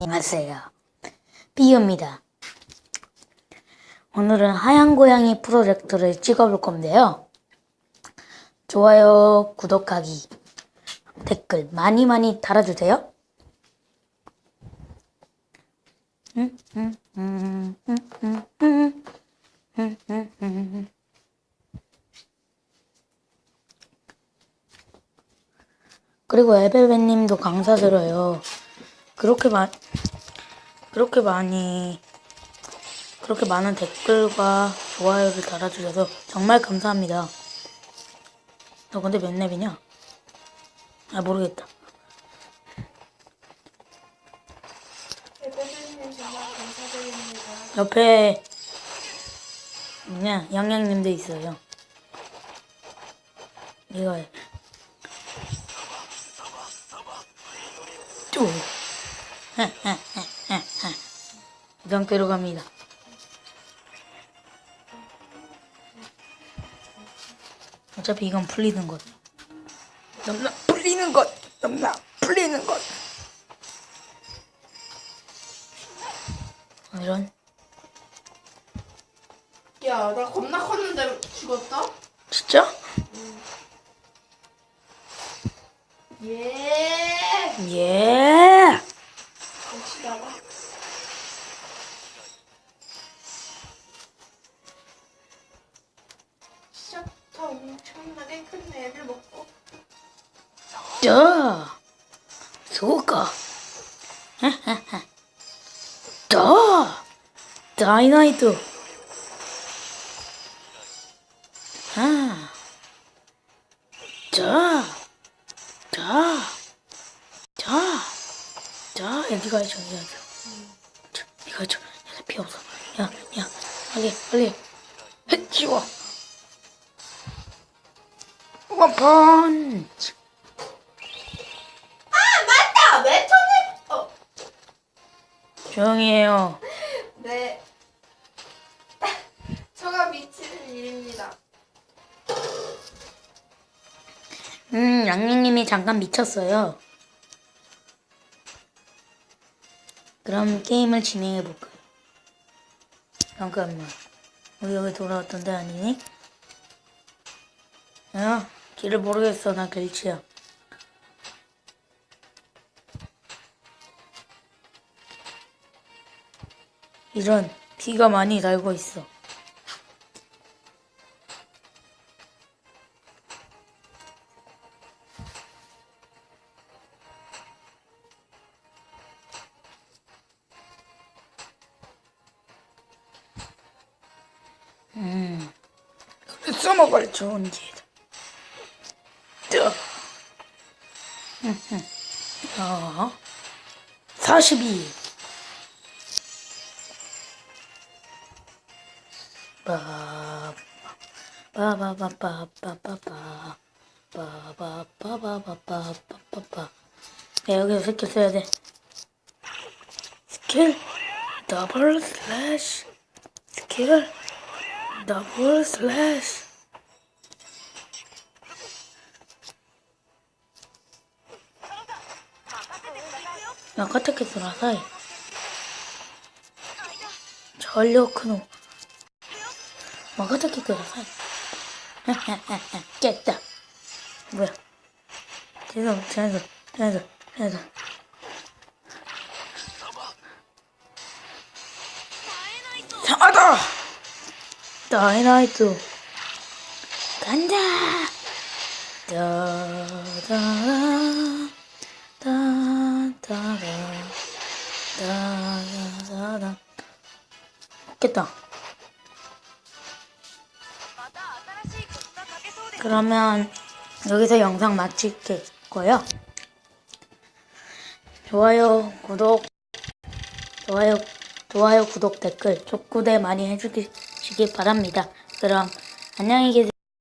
안녕하세요. 비우입니다. 오늘은 하얀고양이 프로젝트를 찍어볼 건데요. 좋아요, 구독하기, 댓글 많이 달아주세요. 그리고 에베베님도 감사드려요. 그렇게 많은 댓글과 좋아요를 달아주셔서 정말 감사합니다. 너 근데 몇 렙이냐? 아, 모르겠다. 에베베님 정말 감사드립니다. 옆에 그냥 양양님도 있어요. 이거 쭉 이동교로 갑니다. 어차피 이건 풀리는 것. 넘나 풀리는 것. 이런. 야, 나 겁나 컸는데 죽었다? 진짜? 예. 예. 역시 나와. 시작부터 엄청나게 큰 애를 먹고. 자, 소가. 자, 다이나이트. 아, 자, 여기 가야죠. 이거 가야죠. 야, 피 없어. 야, 빨리. 해치워. 원펀치. 아, 맞다! 왜 ton을... 조용히 해요. 네. 저가 미치는 일입니다. 양양님이 잠깐 미쳤어요. 그럼 게임을 진행해볼까요? 잠깐만. 우리 여기 돌아왔던데 아니니? 야, 길을 모르겠어. 나 글치야. 이런 비가 많이 날고 있어. 써먹을 좋은 기회다. 42. 야, 여기서 스킬 써야 돼. 스킬 더블 슬래시. 스킬 더블 슬래시. 야, 까딱해 쏘라사이. 전력크노. 까딱해 쏘라사이. 깼다. 뭐야? 됐어. 상하다! 다이나이트. 간다! 다다다다다다다다. 없겠다. 그러면 여기서 영상 마칠게요. 좋아요, 구독, 댓글 족구대 많이 해주시기 바랍니다. 그럼 안녕히 계세요.